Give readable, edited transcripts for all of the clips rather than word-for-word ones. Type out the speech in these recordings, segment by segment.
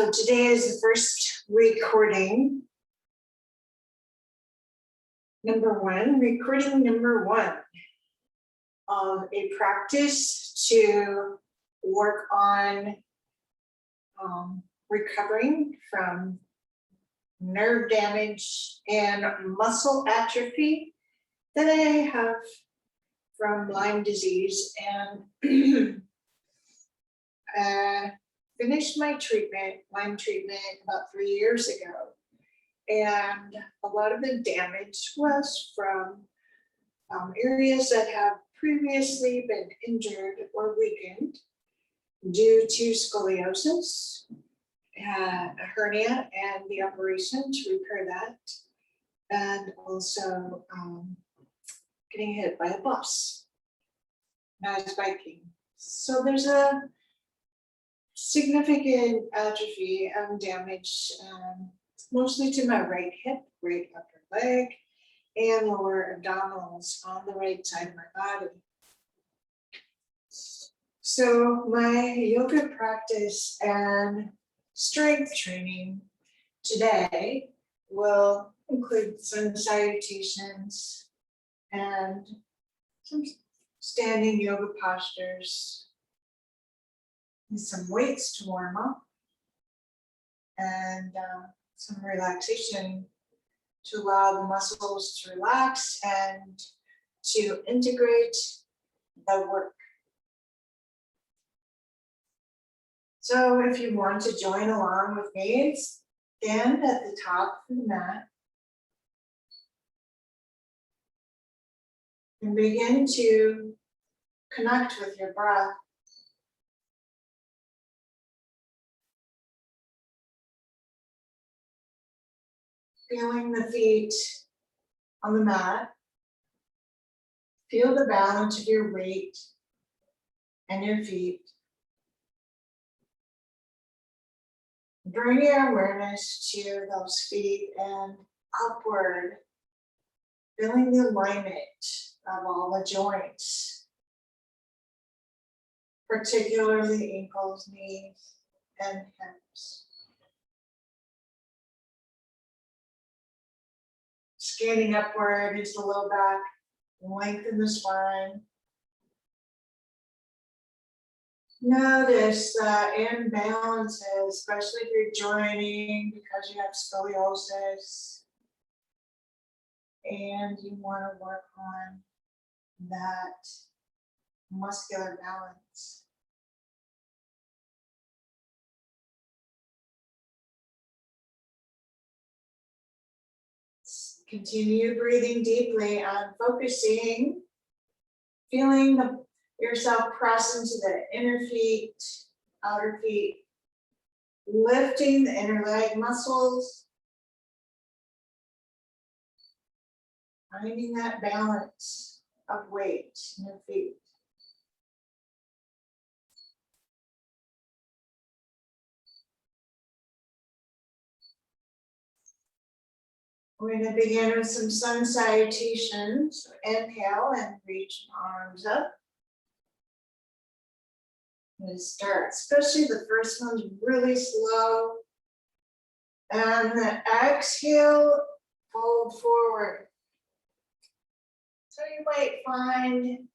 So today is the first recording. Recording number one of a practice to work on recovering from nerve damage and muscle atrophy that I have from Lyme disease, and finished my Lyme treatment about 3 years ago. And a lot of the damage was from areas that have previously been injured or weakened due to scoliosis, a hernia, and the operation to repair that, and also getting hit by a bus when I was biking. So there's a significant atrophy and damage, mostly to my right hip, right upper leg, and lower abdominals on the right side of my body. So my yoga practice and strength training today will include some salutations and some standing yoga postures, and some weights to warm up, and some relaxation to allow the muscles to relax and to integrate the work. So if you want to join along with me, stand at the top of the mat and begin to connect with your breath. Feeling the feet on the mat. Feel the balance of your weight and your feet. Bring your awareness to those feet and upward, feeling the alignment of all the joints, particularly ankles, knees, and hips. Scanning upward into the low back, lengthen the spine. Notice imbalances, especially if you're joining because you have scoliosis and you want to work on that muscular balance. Continue breathing deeply and focusing, feeling yourself press into the inner feet, outer feet, lifting the inner leg muscles, finding that balance of weight in your feet. We're going to begin with some sun salutations. So inhale and reach arms up. And start, especially the first one's really slow. And the exhale, fold forward. So you might find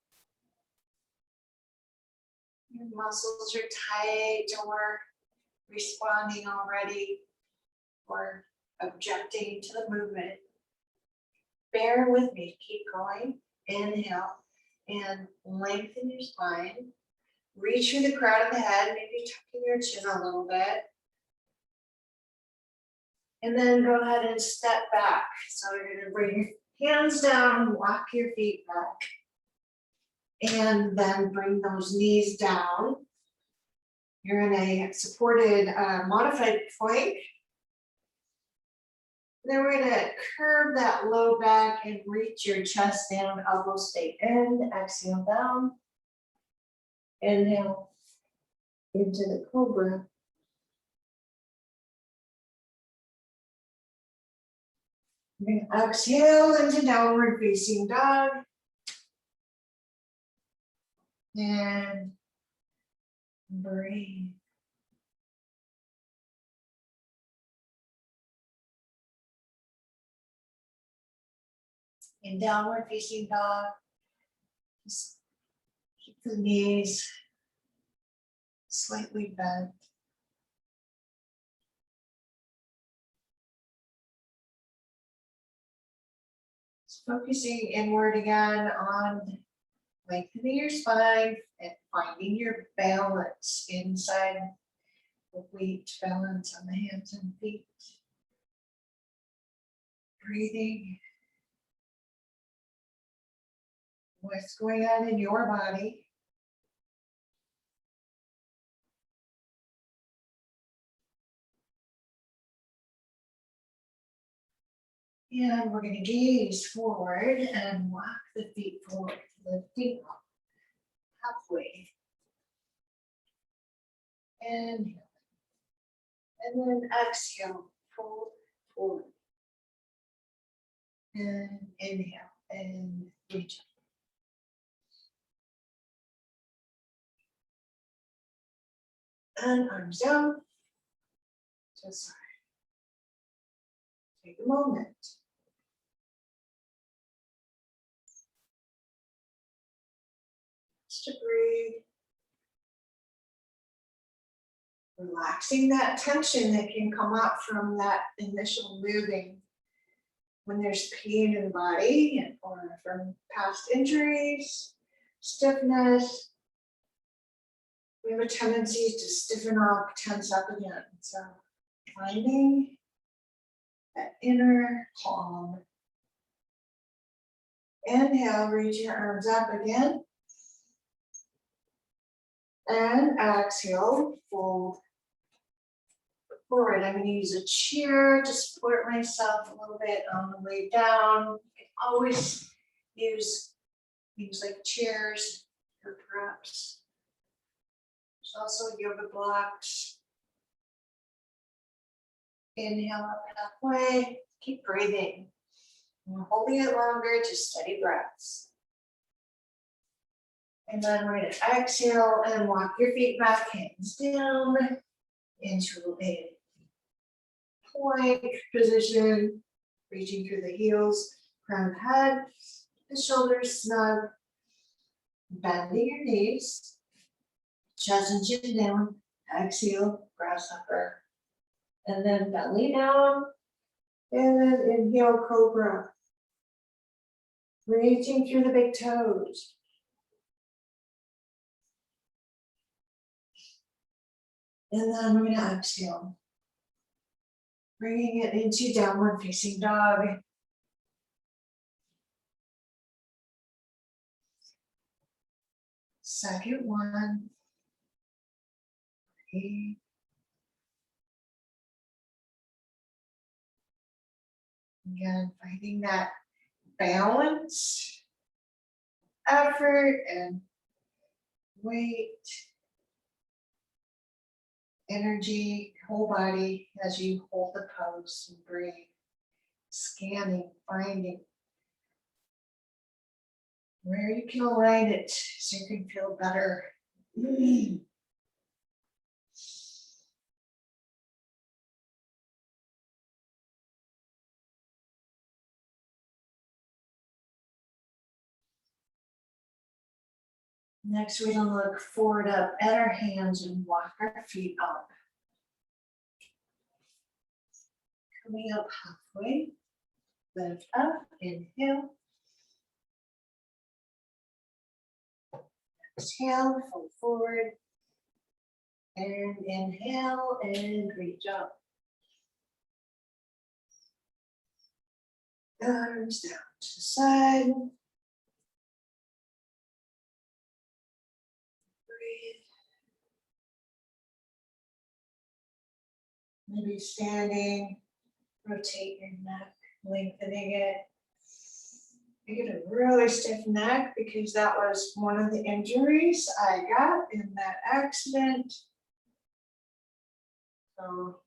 your muscles are tight or responding already or objecting to the movement. Bear with me, keep going. Inhale and lengthen your spine. Reach through the crown of the head, maybe tucking your chin a little bit. And then go ahead and step back. So you're going to bring your hands down, walk your feet back. And then bring those knees down. You're in a supported modified plank. Then we're going to curve that low back and reach your chest down, elbows stay in, exhale down. Inhale into the cobra. And exhale into downward facing dog. And breathe. In downward facing dog, just keep the knees slightly bent. Just focusing inward again on lengthening your spine and finding your balance inside the weight balance on the hands and feet. Breathing. What's going on in your body? And we're going to gaze forward and walk the feet forward, lifting up halfway. Inhale. And then exhale, fold forward. And inhale and reach up. And arms down to the side. Take a moment. Just to breathe. Relaxing that tension that can come up from that initial moving when there's pain in the body or from past injuries, stiffness. We have a tendency to stiffen up, tense up again. So finding that inner calm. Inhale, reach your arms up again. And exhale, fold forward. I'm going to use a chair to support myself a little bit on the way down. You can always use things like chairs or perhaps there's also yoga blocks. Inhale up halfway. Keep breathing. And we're holding it longer, just steady breaths. And then we're going to exhale and walk your feet back, hands down into a plank position, reaching through the heels, crown of head, the shoulders snug, bending your knees, chest and chin down, exhale, grasshopper, and then belly down, and then inhale, cobra, reaching through the big toes. And then we're going to exhale, bringing it into downward facing dog. Second one. Breathe. Again, finding that balance, effort, and weight. Energy, whole body as you hold the pose and breathe, scanning, finding where you can align it so you can feel better. Next, we're going to look forward up at our hands and walk our feet up. Coming up halfway, lift up, inhale. Exhale, fold forward. And inhale and reach up. Arms down to the side. Maybe standing, rotate your neck, lengthening it. You get a really stiff neck because that was one of the injuries I got in that accident. So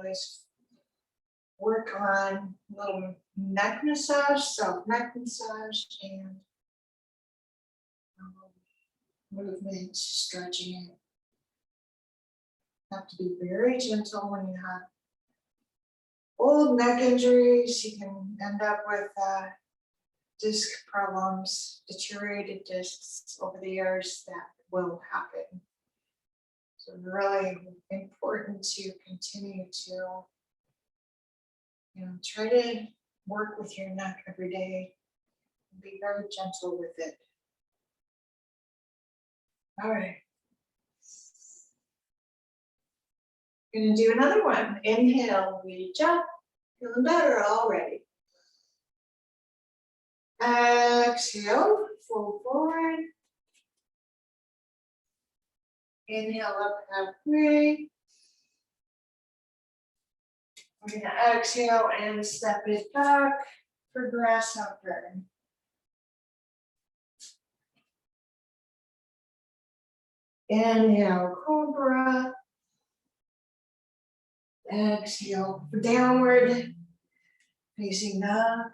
let's work on a little neck massage, self-neck massage, and movement, stretching it. Have to be very gentle when you have old neck injuries, you can end up with disc problems, deteriorated discs over the years that will happen. So really important to continue to, try to work with your neck every day. Be very gentle with it. All right. Gonna do another one. Inhale, reach up. Feeling better already. Exhale, fold forward. Inhale up halfway. We're gonna exhale and step it back for grasshopper. Inhale, cobra. Exhale, downward facing dog.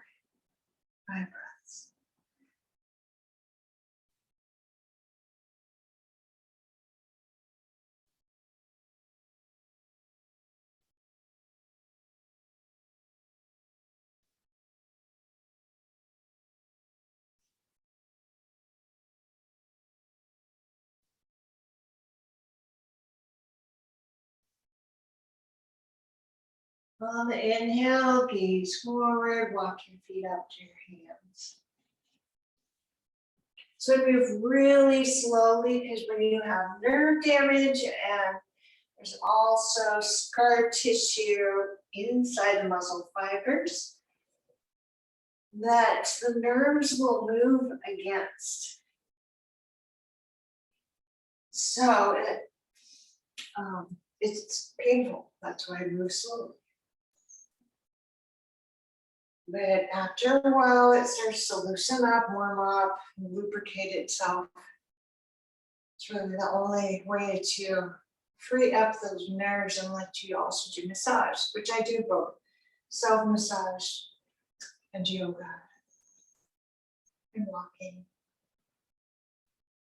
5 breaths. On the inhale, gaze forward, walk your feet up to your hands. So move really slowly because when you have nerve damage and there's also scar tissue inside the muscle fibers that the nerves will move against. So it's painful. That's why I move slowly. But after a while, it starts to loosen up, warm up, lubricate itself. It's really the only way to free up those nerves and let you also do massage, which I do both, self-massage and yoga and walking.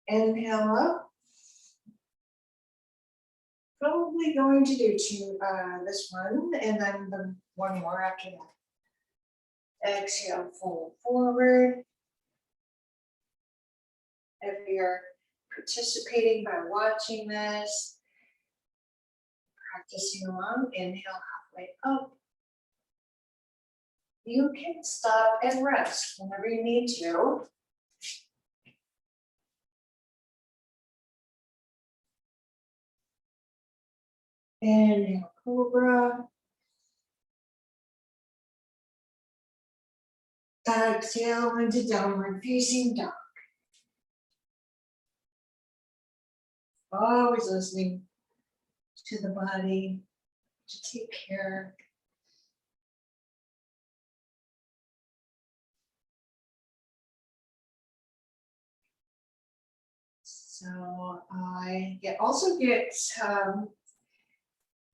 Inhale up. Probably going to do this one and then the one more after that. Exhale, fold forward. If you're participating by watching this, practicing along, inhale halfway up. You can stop and rest whenever you need to. Inhale, cobra. Exhale into downward facing dog. Always listening to the body to take care. So I also get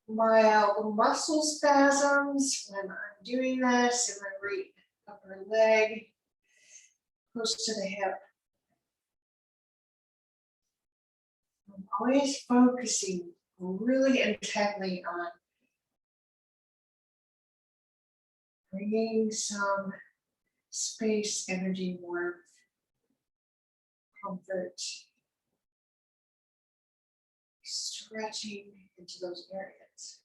mild muscle spasms when I'm doing this in my right upper leg, close to the hip. I'm always focusing really intently on bringing some space, energy, warmth, comfort, stretching into those areas.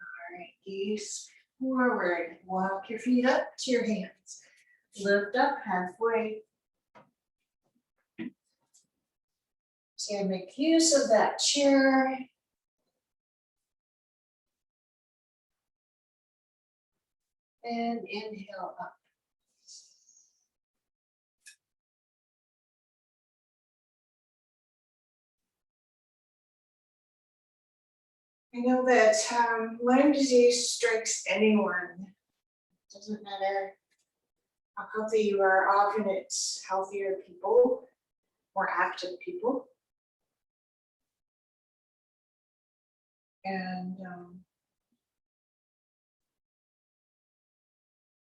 All right, gaze forward. Walk your feet up to your hands. Lift up halfway. So make use of that chair. And inhale up. I know that Lyme disease strikes anyone. It doesn't matter how healthy you are. Often it's healthier people, more active people. And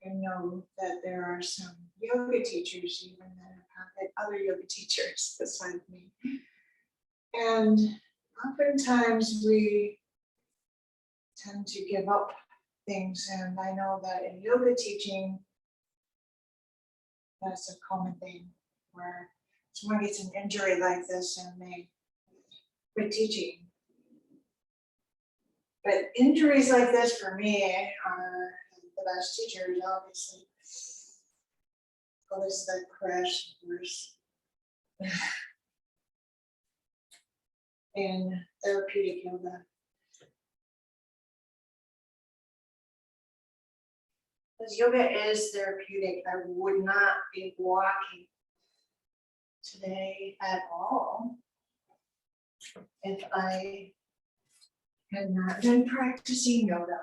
I know that there are some yoga teachers even that have had other yoga teachers beside me. And oftentimes we tend to give up things, and I know that in yoga teaching, that's a common thing where someone gets an injury like this and they quit teaching. But injuries like this for me are the best teachers, obviously. Always that crash course. In therapeutic yoga. Because yoga is therapeutic, I would not be walking today at all if I had not been practicing yoga.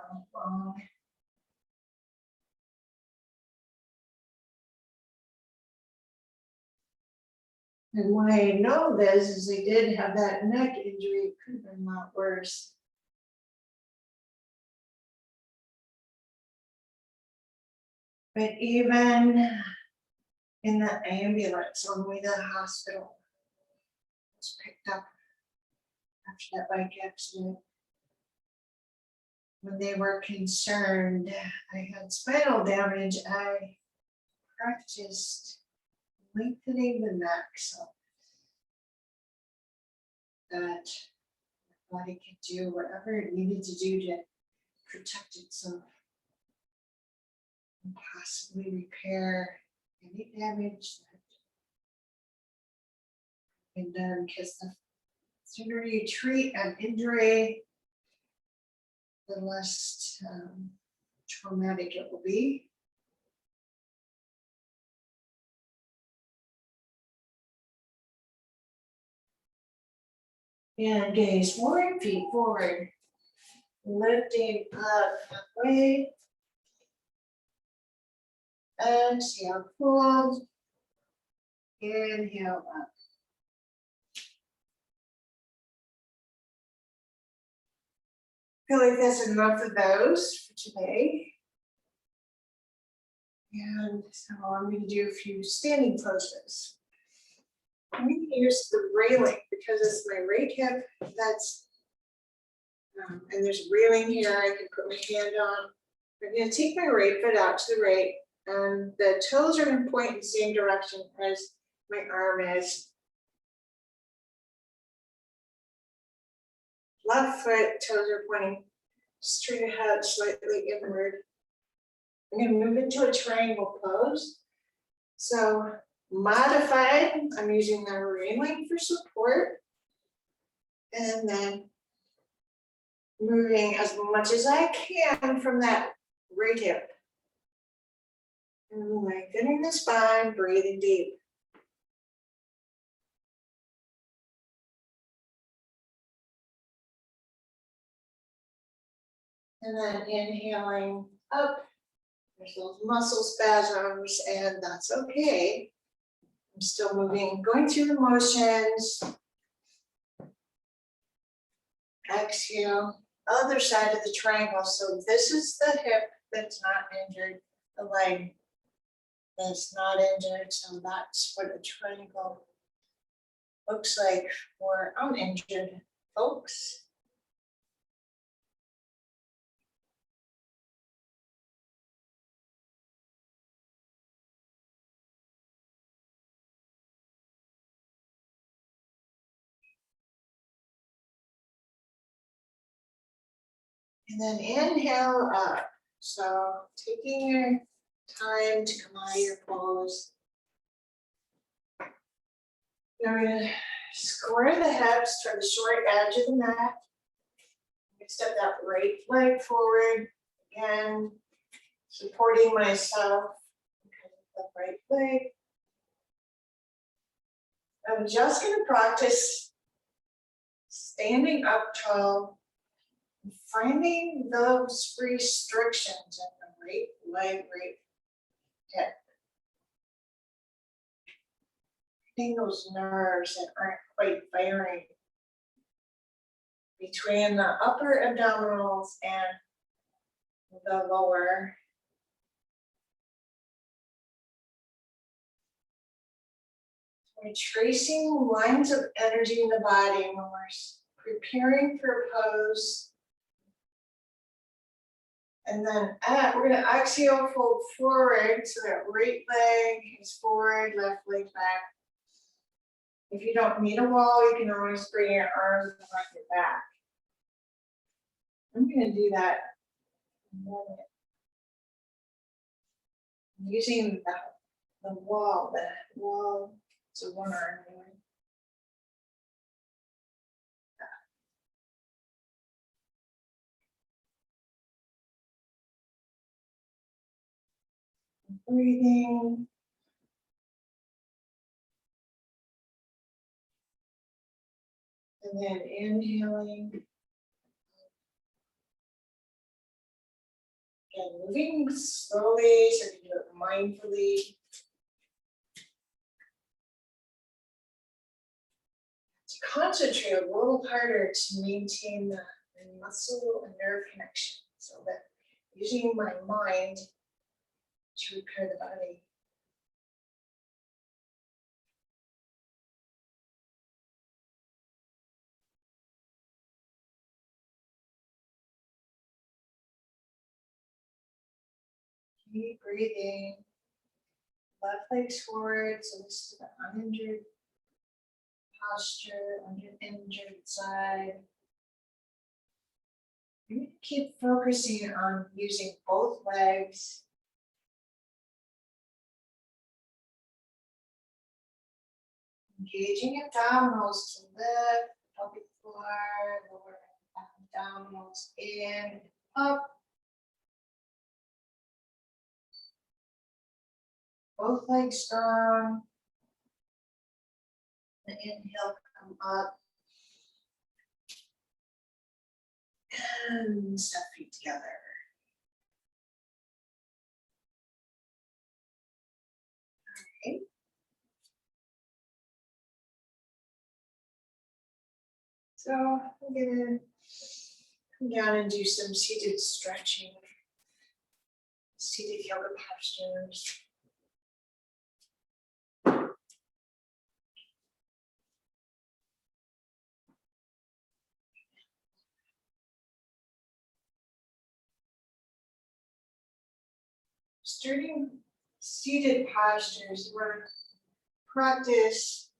And why I know this is I did have that neck injury, it could have been a lot worse. But even in the ambulance on the way to the hospital, I was picked up after that bike accident. When they were concerned I had spinal damage, I practiced lengthening the neck so that my body could do whatever it needed to do to protect itself and possibly repair any damage that had been done. Because the sooner you treat an injury, the less traumatic it will be. And gaze forward, feet forward. Lifting up halfway. Exhale, fold. Inhale up. Feel like that's enough of those for today. And so I'm going to do a few standing poses. I'm going to use the railing because it's my right hip. That's and there's railing here. I can put my hand on. I'm going to take my right foot out to the right, and the toes are going to point in the same direction as my arm is. Left foot, toes are pointing straight ahead, slightly inward. I'm going to move into a triangle pose. So modified, I'm using the railing for support. And then moving as much as I can from that right hip. And lengthening the spine, breathing deep. And then inhaling up. There's those muscle spasms, and that's okay. I'm still moving, going through the motions. Exhale, other side of the triangle. So this is the hip that's not injured, the leg that's not injured. So that's what a triangle looks like for uninjured folks. And then inhale up. So taking your time to come out of your pose. You're going to square the hips toward the short edge of the mat. Step that right leg forward. Again, supporting myself because of the right leg. I'm just going to practice standing up tall, finding those restrictions in the right leg, right hip. Finding those nerves that aren't quite firing between the upper abdominals and the lower. We're tracing lines of energy in the body when we're preparing for a pose. And then we're gonna exhale, fold forward, so that right leg is forward, left leg back. If you don't need a wall, you can always bring your arms behind your back. I'm gonna do that in a moment. I'm using the wall, it's a one arm anyway. Breathing. And then inhaling. Again, moving slowly, so you can do it mindfully. To concentrate a little harder to maintain the muscle and nerve connection, so that using my mind to repair the body. Keep breathing. Left leg's forward, so this is the uninjured posture, uninjured side. You keep focusing on using both legs. Engaging abdominals to lift, pelvic floor, lower abdominals in, up. Both legs strong. The inhale, come up. And step feet together. Okay. So I'm gonna come down and do some seated stretching, seated yoga postures. Starting seated postures, we're going to practice,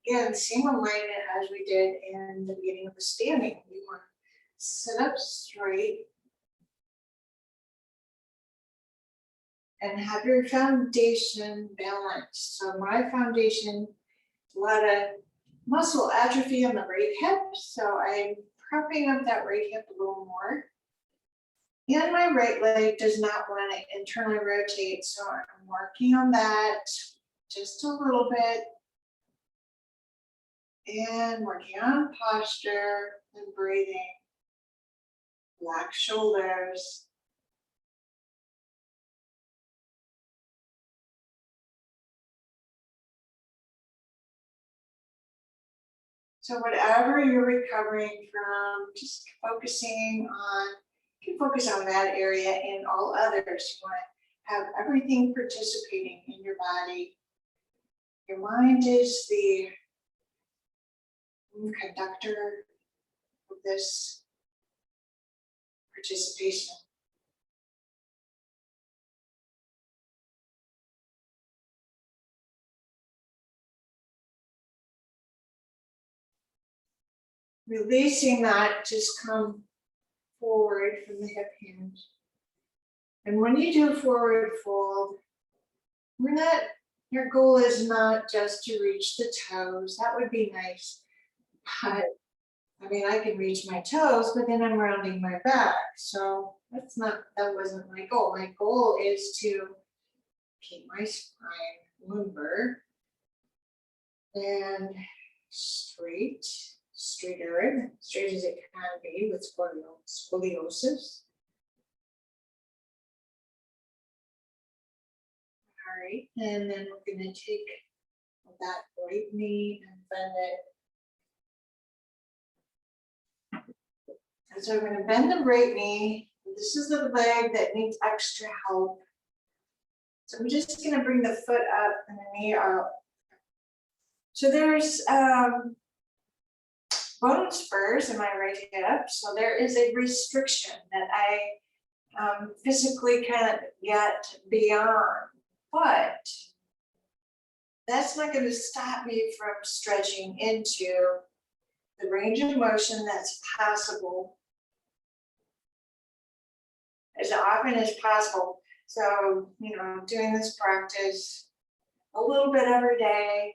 again, same alignment as we did in the beginning of the standing. We want to sit up straight and have your foundation balanced. So my foundation, a lot of muscle atrophy on the right hip, so I'm propping up that right hip a little more. And my right leg does not want to internally rotate, so I'm working on that just a little bit. And working on posture and breathing. Relax shoulders. So whatever you're recovering from, just focusing on, you can focus on that area and all others. You want to have everything participating in your body. Your mind is the conductor of this participation. Releasing that, just come forward from the hip hinge. And when you do forward fold, your goal is not just to reach the toes. That would be nice. But I mean, I can reach my toes, but then I'm rounding my back. So that wasn't my goal. My goal is to keep my spine limber and straighter, straight as it can be with scoliosis. All right, and then we're going to take that right knee and bend it. And so we're going to bend the right knee. This is the leg that needs extra help. So I'm just going to bring the foot up and the knee up. So there's bone spurs in my right hip, so there is a restriction that I physically can't get beyond, but that's not going to stop me from stretching into the range of motion that's possible as often as possible. So, doing this practice a little bit every day.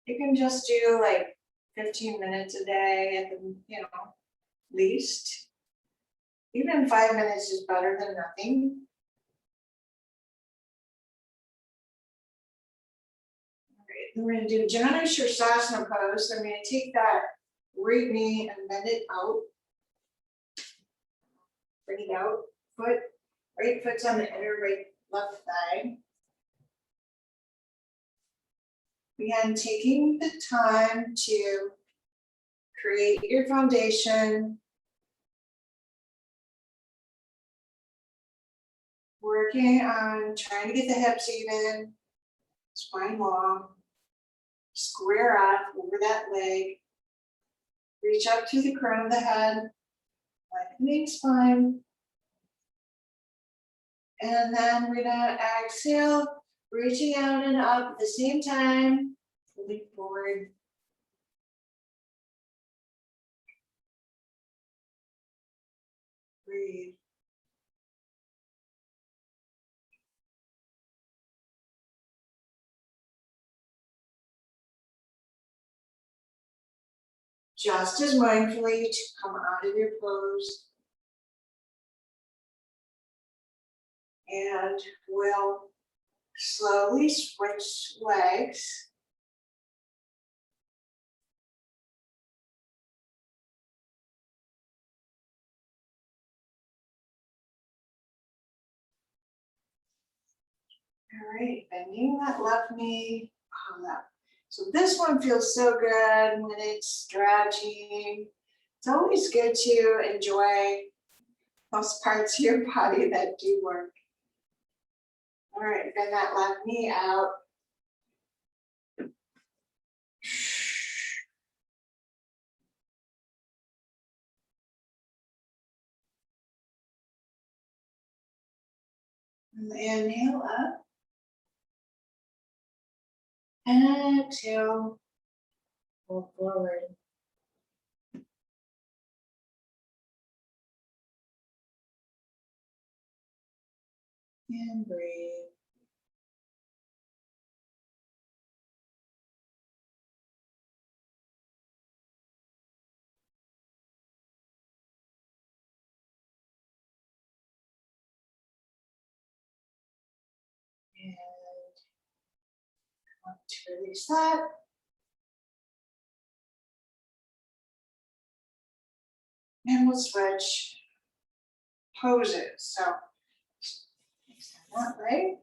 You can just do like 15 minutes a day at the, least. Even 5 minutes is better than nothing. All right, we're going to do Janu Shirsasana pose. I'm going to take that right knee and bend it out. Bring it out. Right foot's on the inner right left thigh. Again, taking the time to create your foundation. Working on trying to get the hips even, spine long, square off over that leg. Reach up to the crown of the head, lengthening spine. And then we're gonna exhale, reaching out and up at the same time, moving forward. Breathe. Just as mindfully to come out of your pose. And we'll slowly switch legs. All right, bending that left knee up. So this one feels so good when it's stretching. It's always good to enjoy those parts of your body that do work. All right, bend that left knee out. And inhale up. And exhale, pull forward. And breathe. And want to release that. And we'll switch poses. So that way.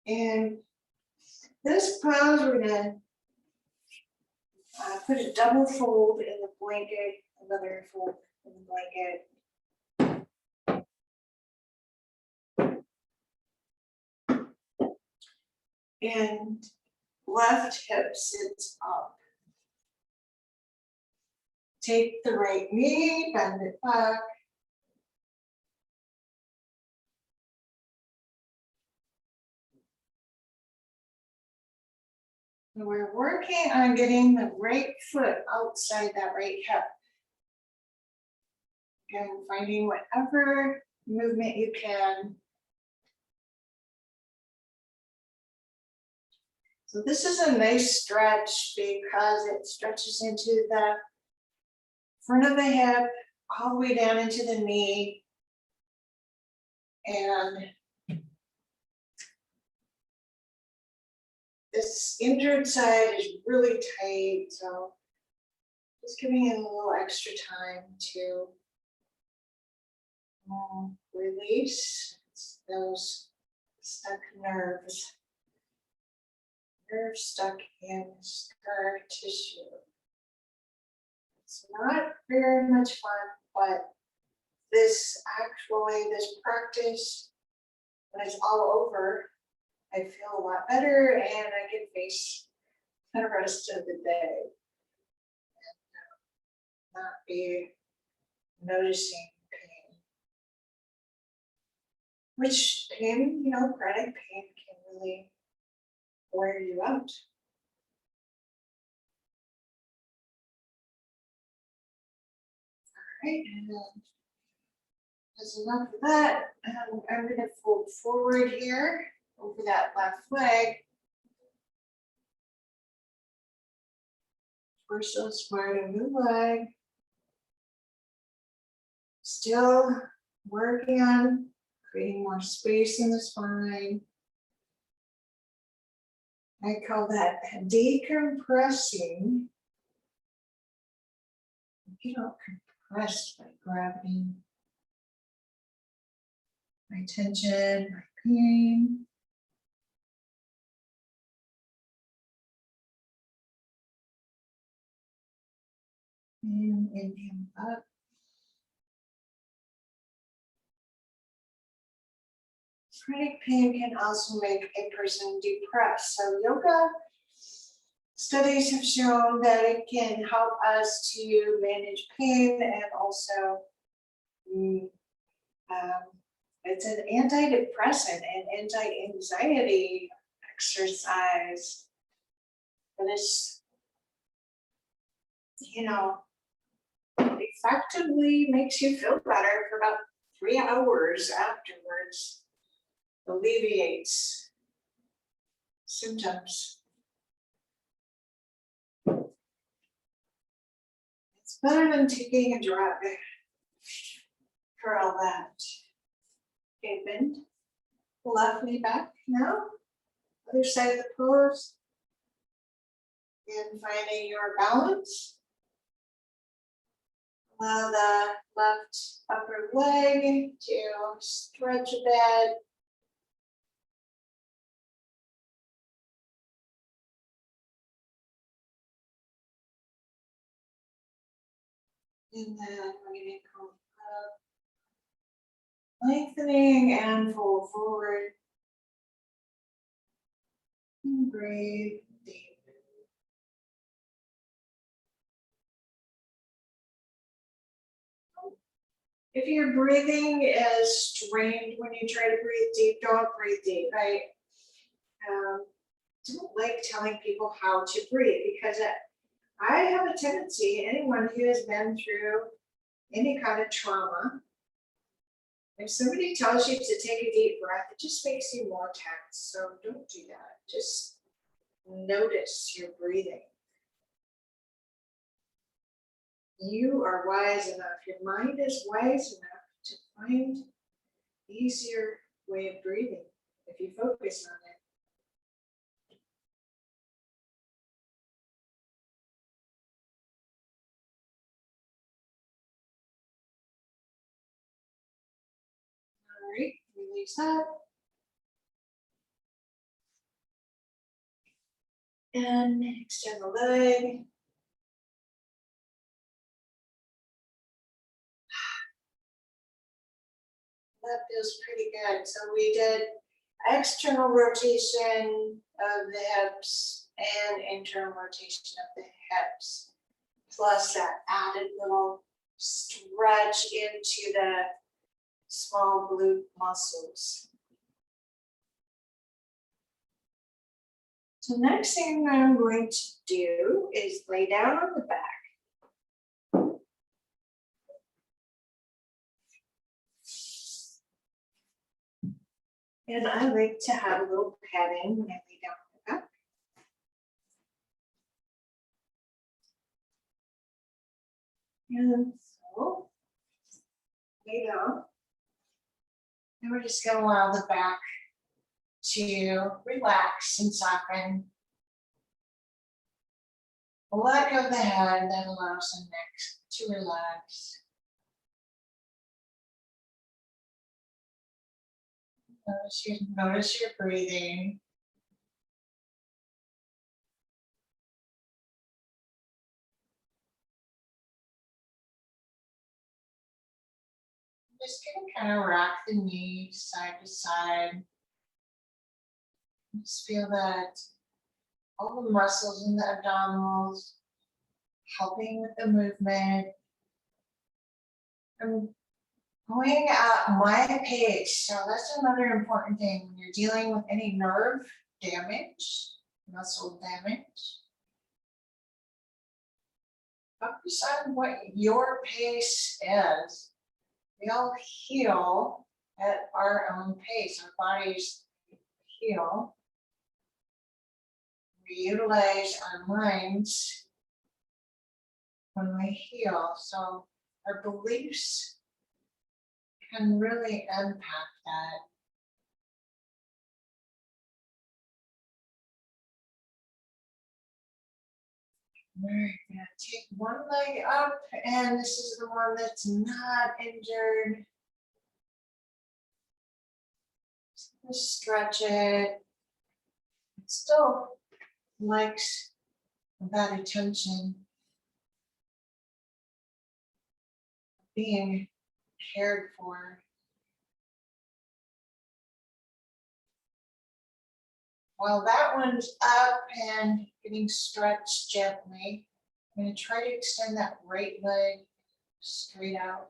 And this pose, we're gonna put a double fold in the blanket, another fold in the blanket. And left hip sits up. Take the right knee, bend it back. And we're working on getting the right foot outside that right hip. Again, finding whatever movement you can. So this is a nice stretch because it stretches into the front of the hip, all the way down into the knee. And this injured side is really tight, so just giving it a little extra time to release those stuck nerves. Nerve stuck in scar tissue. It's not very much fun, but this practice, when it's all over, I feel a lot better and I can face the rest of the day and not be noticing pain. Which pain, chronic pain can really wear you out. All right, and then that's enough of that. I'm going to fold forward here over that left leg. Torso square to the leg. Still working on creating more space in the spine. I call that decompressing. You don't compress by gravity. My tension, my pain. And inhale up. Chronic pain can also make a person depressed. So yoga studies have shown that it can help us to manage pain and also it's an antidepressant and anti-anxiety exercise. But it's, effectively makes you feel better for about 3 hours afterwards. Alleviates symptoms. It's better than taking a drug for all that. Okay, bend the left knee back now. Other side of the pose. And finding your balance. Allow the left upper leg to stretch a bit. And then we're going to come up, lengthening and fold forward. And breathe deep. If your breathing is strained when you try to breathe deep, don't breathe deep. I don't like telling people how to breathe because I have a tendency, anyone who has been through any kind of trauma, if somebody tells you to take a deep breath, it just makes you more tense. So don't do that. Just notice your breathing. You are wise enough, your mind is wise enough to find an easier way of breathing if you focus on it. All right, release that. And extend the leg. That feels pretty good. So we did external rotation of the hips and internal rotation of the hips, plus that added little stretch into the small glute muscles. So next thing I'm going to do is lay down on the back. And I like to have a little padding when I lay down on the back. And so, lay down. And we're just going to allow the back to relax and soften. Let go of the head, that allows the neck to relax. Notice your breathing. Just gonna kind of rock the knees side to side. Just feel that all the muscles in the abdominals, helping with the movement. I'm going at my pace. So that's another important thing when you're dealing with any nerve damage, muscle damage. Focus on what your pace is. We all heal at our own pace. Our bodies heal. We utilize our minds when we heal. So our beliefs can really impact that. We're gonna take one leg up, and this is the one that's not injured. Just stretch it. It still likes that attention, being cared for. While that one's up and getting stretched gently, I'm going to try to extend that right leg straight out.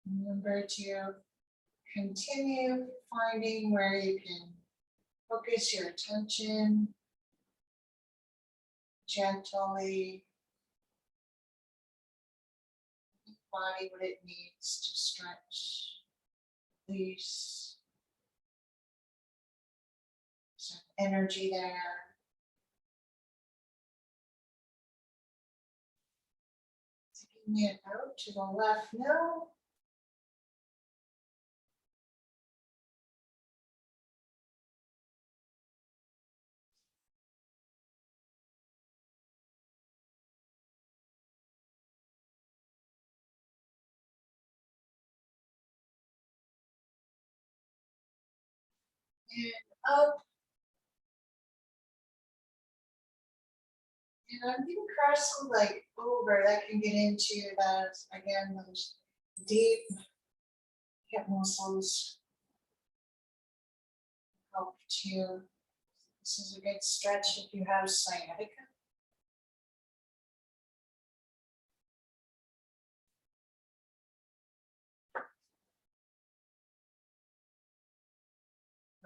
Remember to continue finding where you can focus your attention gently. Body what it needs to stretch, release. Some energy there. Taking it out to the left now. And up. And I'm going to cross the leg over. That can get into that, again, those deep hip muscles. Help to, this is a good stretch if you have sciatica.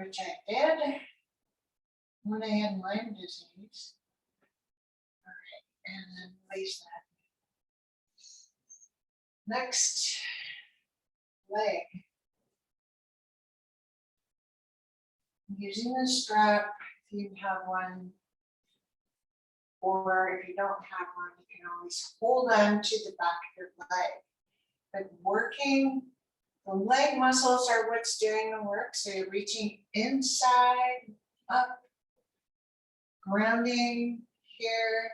Which I did when I had Lyme disease. All right, and then release that. Next leg. Using the strap, if you have one, or if you don't have one, you can always hold on to the back of your leg. But working, the leg muscles are what's doing the work. So you're reaching inside, up, grounding here.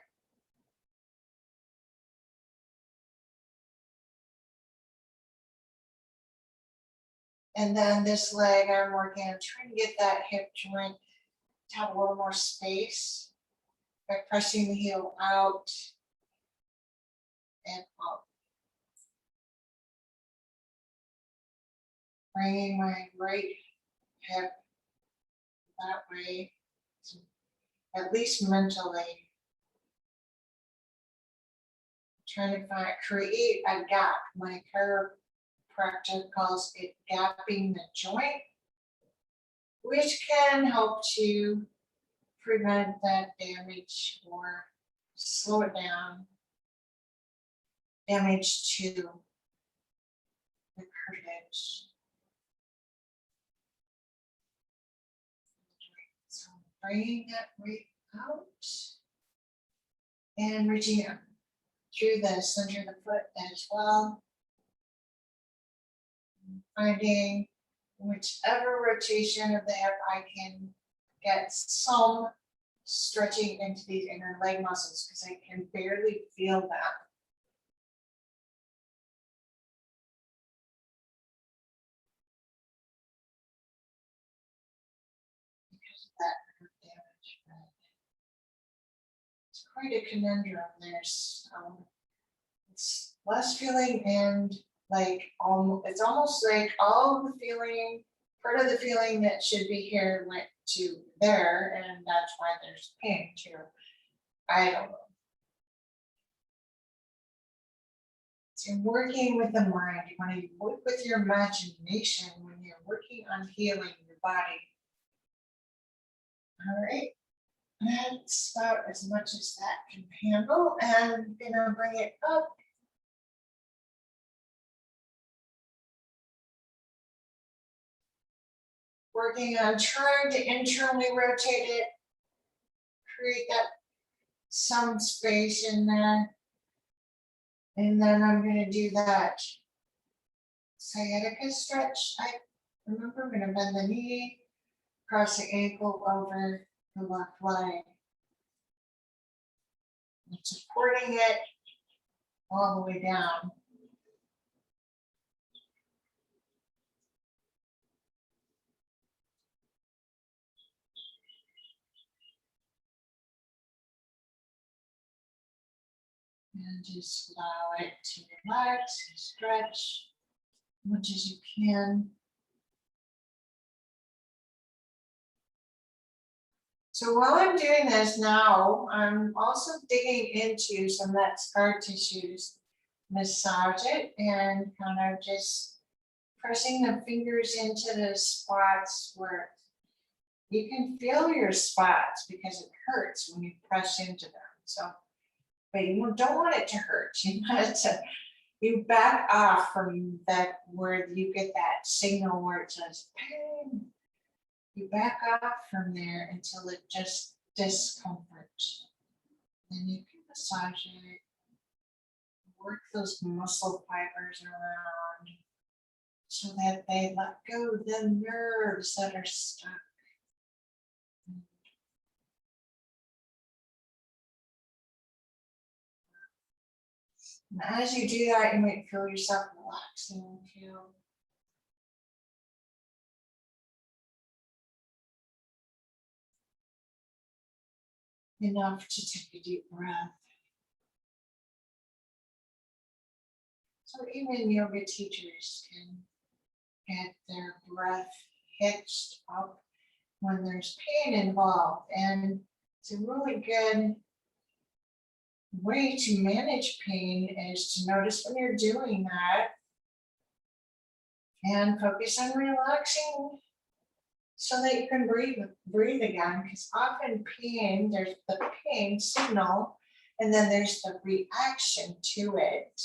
And then this leg I'm working, I'm trying to get that hip joint to have a little more space by pressing the heel out and up. Bringing my right hip that way, so at least mentally. Trying to create a gap. My chiropractor calls it gapping the joint, which can help to prevent that damage or slow it down, damage to the cartilage. So bringing that right out and reaching up through the center of the foot as well. Finding whichever rotation of the hip I can get some stretching into these inner leg muscles because I can barely feel that. Because of that nerve damage. But it's quite a conundrum. There's less feeling, and like it's almost like all the feeling, part of the feeling that should be here went to there, and that's why there's pain too. I don't know. So you're working with the mind. You want to work with your imagination when you're working on healing your body. All right. That's about as much as that can handle. And I'm gonna bring it up. Working on trying to internally rotate it, create that some space in there. And then I'm gonna do that sciatica stretch. I remember I'm gonna bend the knee, cross the ankle over the left leg. And supporting it all the way down. And just allow it to relax and stretch as much as you can. So while I'm doing this now, I'm also digging into some of that scar tissues, massage it, and kind of just pressing the fingers into the spots where you can feel your spots because it hurts when you press into them. So, but you don't want it to hurt. You want it to, you back off from that where you get that signal where it says pain. You back off from there until it just discomfort. Then you can massage it, work those muscle fibers around so that they let go of the nerves that are stuck. And as you do that, you might feel yourself relaxing too. Enough to take a deep breath. So even yoga teachers can get their breath hitched up when there's pain involved. And it's a really good way to manage pain is to notice when you're doing that and focus on relaxing so that you can breathe again. Because often pain, there's the pain signal, and then there's the reaction to it,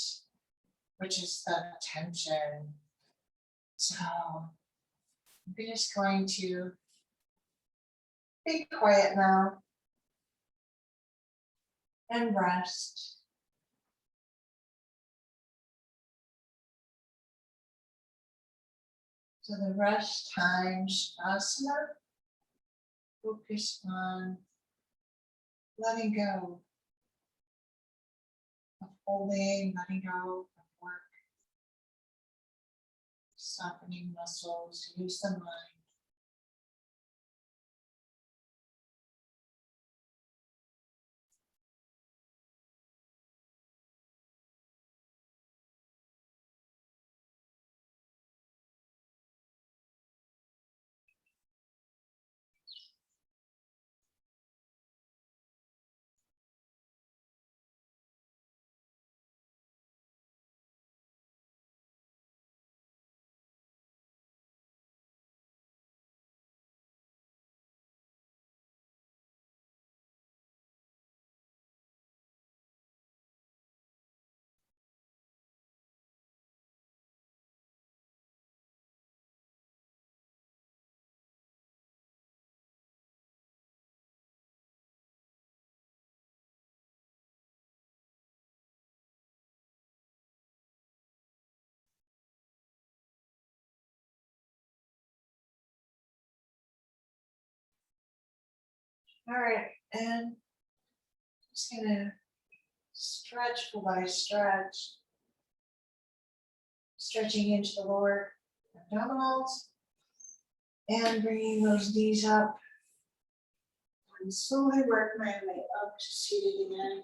which is the tension. So I'm just going to be quiet now and rest. So the rest time, Shavasana, focus on letting go of holding, letting go of work, softening muscles, use the mind. All right, and just gonna stretch by stretch, stretching into the lower abdominals and bringing those knees up. And slowly work my way up to seated again.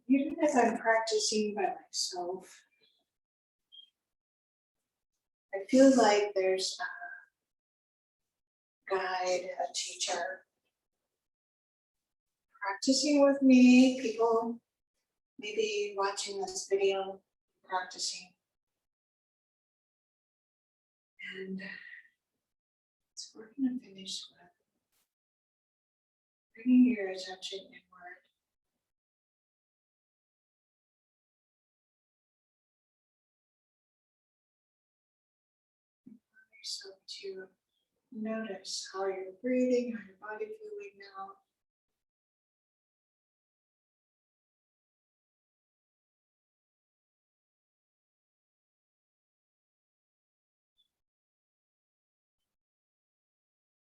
even if I'm practicing by myself, I feel like there's a guide, a teacher practicing with me, people maybe watching this video, practicing. And so we're going to finish with bringing your attention inward. Allow yourself to notice how you're breathing, how your body feeling now.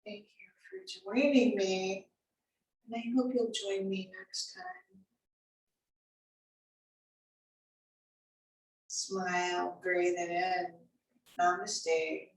Thank you for joining me, and I hope you'll join me next time. Smile, breathe it in. Namaste.